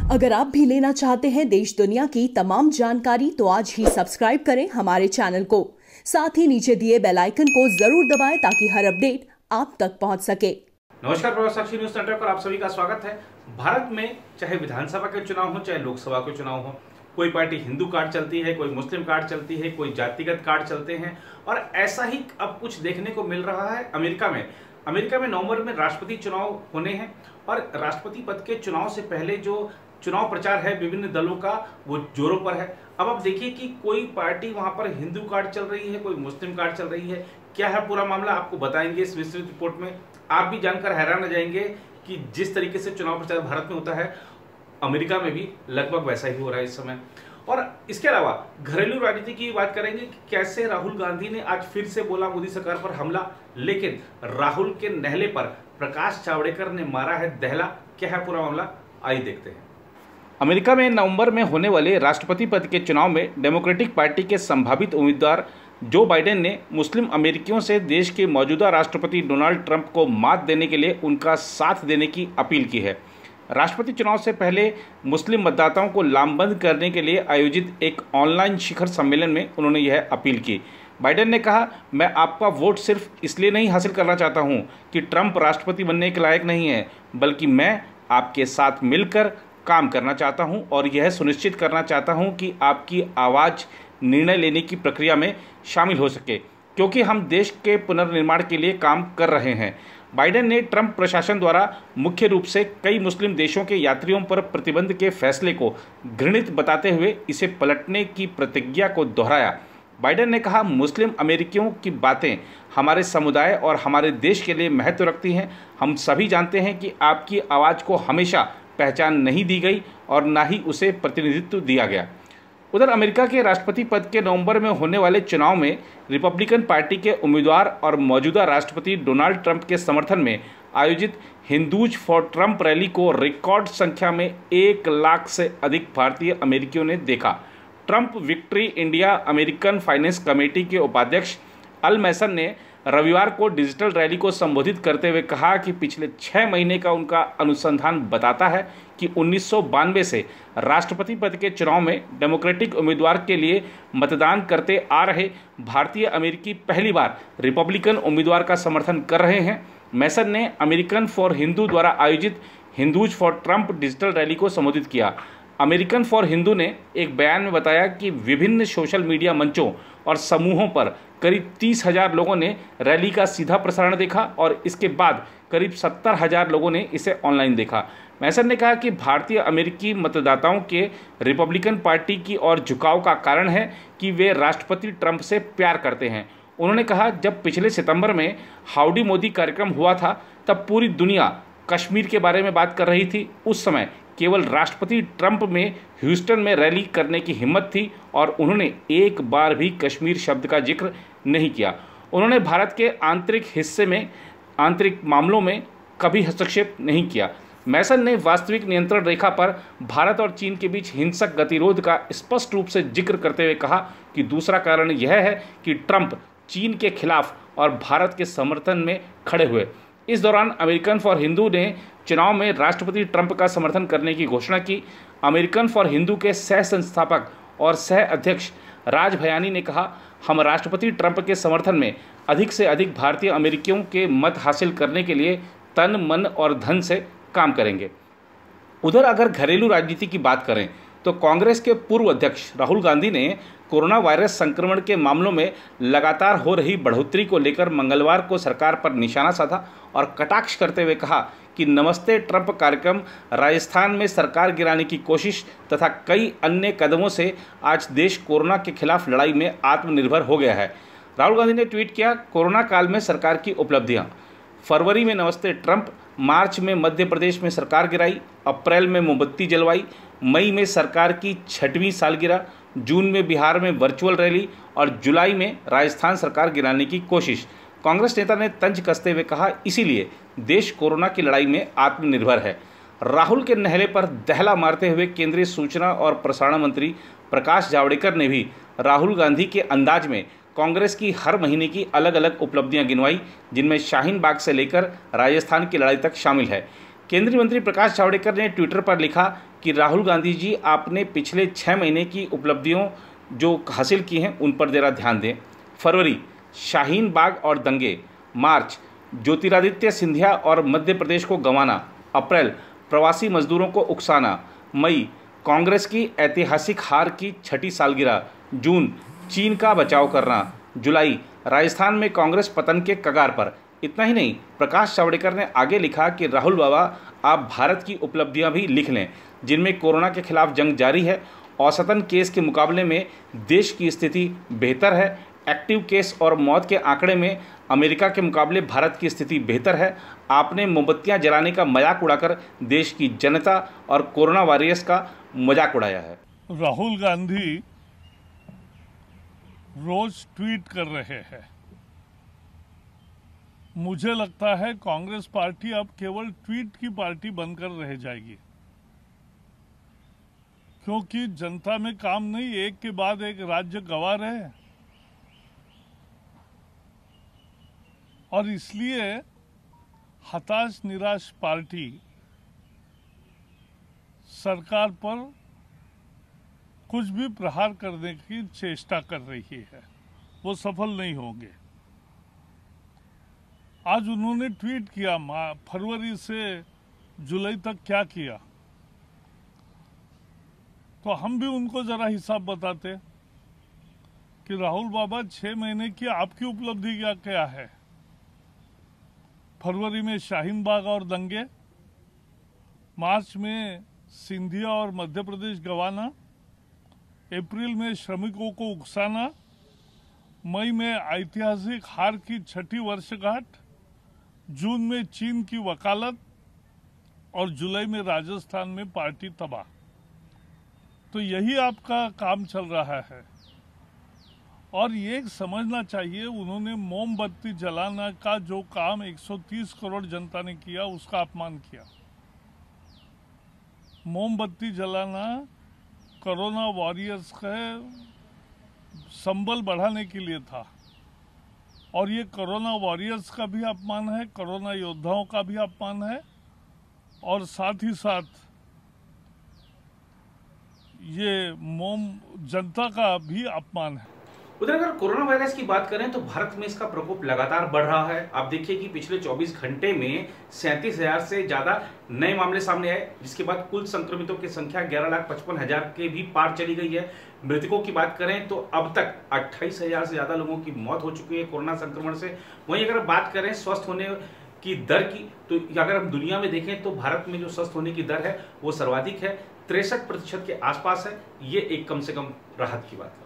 अगर आप भी लेना चाहते हैं देश दुनिया की तमाम जानकारी तो आज ही सब्सक्राइब करें हमारे चैनल को। साथ ही नीचे दिए बेल आइकन को जरूर दबाएं ताकि हर अपडेट आप तक पहुंच सके। नमस्कार, प्रभात साक्षी न्यूज नेटवर्क पर आप सभी का स्वागत है। भारत में चाहे विधानसभा के चुनाव हो चाहे लोकसभा के चुनाव हो, कोई पार्टी हिंदू कार्ड चलती है, कोई मुस्लिम कार्ड चलती है, कोई जातिगत कार्ड चलते हैं। और ऐसा ही अब कुछ देखने को मिल रहा है अमेरिका में नवंबर में राष्ट्रपति चुनाव होने हैं और राष्ट्रपति पद के चुनाव से पहले जो चुनाव प्रचार है विभिन्न दलों का वो जोरों पर है। अब आप देखिए कि कोई पार्टी वहां पर हिंदू कार्ड चल रही है, कोई मुस्लिम कार्ड चल रही है। क्या है पूरा मामला आपको बताएंगे इस विस्तृत रिपोर्ट में। आप भी जानकर हैरान हो जाएंगे कि जिस तरीके से चुनाव प्रचार भारत में होता है अमेरिका में भी लगभग वैसा ही हो रहा है इस समय। और इसके अलावा घरेलू राजनीति की बात करेंगे कि कैसे राहुल गांधी ने आज फिर से बोला मोदी सरकार पर हमला, लेकिन राहुल के नहले पर प्रकाश जावड़ेकर ने मारा है दहला। क्या है पूरा मामला, आइए देखते हैं। अमेरिका में नवंबर में होने वाले राष्ट्रपति पद के चुनाव में डेमोक्रेटिक पार्टी के संभावित उम्मीदवार जो बाइडेन ने मुस्लिम अमेरिकियों से देश के मौजूदा राष्ट्रपति डोनाल्ड ट्रंप को मात देने के लिए उनका साथ देने की अपील की है। राष्ट्रपति चुनाव से पहले मुस्लिम मतदाताओं को लामबंद करने के लिए आयोजित एक ऑनलाइन शिखर सम्मेलन में उन्होंने यह अपील की। बाइडेन ने कहा, मैं आपका वोट सिर्फ इसलिए नहीं हासिल करना चाहता हूं कि ट्रंप राष्ट्रपति बनने के लायक नहीं है, बल्कि मैं आपके साथ मिलकर काम करना चाहता हूं और यह सुनिश्चित करना चाहता हूं कि आपकी आवाज़ निर्णय लेने की प्रक्रिया में शामिल हो सके, क्योंकि हम देश के पुनर्निर्माण के लिए काम कर रहे हैं। बाइडेन ने ट्रंप प्रशासन द्वारा मुख्य रूप से कई मुस्लिम देशों के यात्रियों पर प्रतिबंध के फैसले को घृणित बताते हुए इसे पलटने की प्रतिज्ञा को दोहराया। बाइडेन ने कहा, मुस्लिम अमेरिकियों की बातें हमारे समुदाय और हमारे देश के लिए महत्व रखती हैं। हम सभी जानते हैं कि आपकी आवाज़ को हमेशा पहचान नहीं दी गई और ना ही उसे प्रतिनिधित्व दिया गया। उधर अमेरिका के राष्ट्रपति पद के नवंबर में होने वाले चुनाव में रिपब्लिकन पार्टी के उम्मीदवार और मौजूदा राष्ट्रपति डोनाल्ड ट्रंप के समर्थन में आयोजित हिंदूज फॉर ट्रंप रैली को रिकॉर्ड संख्या में 1 लाख से अधिक भारतीय अमेरिकियों ने देखा। Trump victory India American finance committee के उपाध्यक्ष अल मैसन ने रविवार को डिजिटल रैली को संबोधित करते हुए कहा कि पिछले 6 महीने का उनका अनुसंधान बताता है कि 1992 से राष्ट्रपति पद के चुनाव में डेमोक्रेटिक उम्मीदवार के लिए मतदान करते आ रहे भारतीय अमेरिकी पहली बार रिपब्लिकन उम्मीदवार का समर्थन कर रहे हैं। मैसन ने अमेरिकन फॉर हिंदू द्वारा आयोजित Hindus for Trump digital rally को संबोधित किया। अमेरिकन फॉर हिंदू ने एक बयान में बताया कि विभिन्न सोशल मीडिया मंचों और समूहों पर करीब 30,000 लोगों ने रैली का सीधा प्रसारण देखा और इसके बाद करीब 70,000 लोगों ने इसे ऑनलाइन देखा। मैसन ने कहा कि भारतीय अमेरिकी मतदाताओं के रिपब्लिकन पार्टी की ओर झुकाव का कारण है कि वे राष्ट्रपति ट्रंप से प्यार करते हैं। उन्होंने कहा, जब पिछले सितंबर में हाउडी मोदी कार्यक्रम हुआ था तब पूरी दुनिया कश्मीर के बारे में बात कर रही थी। उस समय केवल राष्ट्रपति ट्रंप में ह्यूस्टन में रैली करने की हिम्मत थी और उन्होंने एक बार भी कश्मीर शब्द का जिक्र नहीं किया। उन्होंने भारत के आंतरिक मामलों में कभी हस्तक्षेप नहीं किया। मैसन ने वास्तविक नियंत्रण रेखा पर भारत और चीन के बीच हिंसक गतिरोध का स्पष्ट रूप से जिक्र करते हुए कहा कि दूसरा कारण यह है कि ट्रंप चीन के खिलाफ और भारत के समर्थन में खड़े हुए। इस दौरान अमेरिकन फॉर हिंदू ने चुनाव में राष्ट्रपति ट्रंप का समर्थन करने की घोषणा की। अमेरिकन फॉर हिंदू के सह संस्थापक और सह अध्यक्ष राज भयानी ने कहा, हम राष्ट्रपति ट्रंप के समर्थन में अधिक से अधिक भारतीय अमेरिकियों के मत हासिल करने के लिए तन मन और धन से काम करेंगे। उधर अगर घरेलू राजनीति की बात करें तो कांग्रेस के पूर्व अध्यक्ष राहुल गांधी ने कोरोना वायरस संक्रमण के मामलों में लगातार हो रही बढ़ोतरी को लेकर मंगलवार को सरकार पर निशाना साधा और कटाक्ष करते हुए कहा कि नमस्ते ट्रंप कार्यक्रम राजस्थान में सरकार गिराने की कोशिश तथा कई अन्य कदमों से आज देश कोरोना के खिलाफ लड़ाई में आत्मनिर्भर हो गया है। राहुल गांधी ने ट्वीट किया, कोरोना काल में सरकार की उपलब्धियां। फरवरी में नमस्ते ट्रंप, मार्च में मध्य प्रदेश में सरकार गिराई, अप्रैल में मोमबत्ती जलवाई, मई में सरकार की 6वीं सालगिरह, जून में बिहार में वर्चुअल रैली और जुलाई में राजस्थान सरकार गिराने की कोशिश। कांग्रेस नेता ने तंज कसते हुए कहा, इसीलिए देश कोरोना की लड़ाई में आत्मनिर्भर है। राहुल के नहले पर दहला मारते हुए केंद्रीय सूचना और प्रसारण मंत्री प्रकाश जावड़ेकर ने भी राहुल गांधी के अंदाज में कांग्रेस की हर महीने की अलग अलग उपलब्धियां गिनवाई, जिनमें शाहीन बाग से लेकर राजस्थान की लड़ाई तक शामिल है। केंद्रीय मंत्री प्रकाश जावड़ेकर ने ट्विटर पर लिखा कि राहुल गांधी जी, आपने पिछले 6 महीने की उपलब्धियों जो हासिल की हैं उन पर ज़रा ध्यान दें। फरवरी, शाहीन बाग और दंगे। मार्च, ज्योतिरादित्य सिंधिया और मध्य प्रदेश को गंवाना। अप्रैल, प्रवासी मजदूरों को उकसाना। मई, कांग्रेस की ऐतिहासिक हार की 6ठी सालगिरह। जून, चीन का बचाव करना। जुलाई, राजस्थान में कांग्रेस पतन के कगार पर। इतना ही नहीं, प्रकाश जावड़ेकर ने आगे लिखा कि राहुल बाबा, आप भारत की उपलब्धियां भी लिख लें, जिनमें कोरोना के खिलाफ जंग जारी है, औसतन केस के मुकाबले में देश की स्थिति बेहतर है, एक्टिव केस और मौत के आंकड़े में अमेरिका के मुकाबले भारत की स्थिति बेहतर है। आपने मोमबत्तियां जलाने का मजाक उड़ाकर देश की जनता और कोरोना वॉरियर्स का मजाक उड़ाया है। राहुल गांधी रोज ट्वीट कर रहे हैं। मुझे लगता है कांग्रेस पार्टी अब केवल ट्वीट की पार्टी बनकर रह जाएगी, क्योंकि जनता में काम नहीं, एक के बाद एक राज्य गंवा रहे हैं। और इसलिए हताश निराश पार्टी सरकार पर कुछ भी प्रहार करने की चेष्टा कर रही है, वो सफल नहीं होंगे। आज उन्होंने ट्वीट किया, फरवरी से जुलाई तक क्या किया, तो हम भी उनको जरा हिसाब बताते कि राहुल बाबा 6 महीने की आपकी उपलब्धि क्या है। फरवरी में शाहीन बाग और दंगे, मार्च में सिंधिया और मध्य प्रदेश गंवाना, अप्रैल में श्रमिकों को उकसाना, मई में ऐतिहासिक हार की 6ठी वर्षगांठ, जून में चीन की वकालत और जुलाई में राजस्थान में पार्टी तबाह। तो यही आपका काम चल रहा है। और ये समझना चाहिए, उन्होंने मोमबत्ती जलाना का जो काम 130 करोड़ जनता ने किया, उसका अपमान किया। मोमबत्ती जलाना कोरोना वॉरियर्स का संबल बढ़ाने के लिए था, और ये कोरोना वॉरियर्स का भी अपमान है, कोरोना योद्धाओं का भी अपमान है, और साथ ही साथ ये जनता का भी अपमान है। उधर अगर कोरोना वायरस की बात करें तो भारत में इसका प्रकोप लगातार बढ़ रहा है। आप देखिए कि पिछले 24 घंटे में 37,000 से ज्यादा नए मामले सामने आए, जिसके बाद कुल संक्रमितों की संख्या 11,55,000 के भी पार चली गई है। मृतकों की बात करें तो अब तक 28,000 से ज्यादा लोगों की मौत हो चुकी है कोरोना संक्रमण से। वहीं अगर बात करें स्वस्थ होने की दर की, तो अगर हम दुनिया में देखें तो भारत में जो स्वस्थ होने की दर है वो सर्वाधिक है, 63% के आसपास है। ये एक कम से कम राहत की बात है।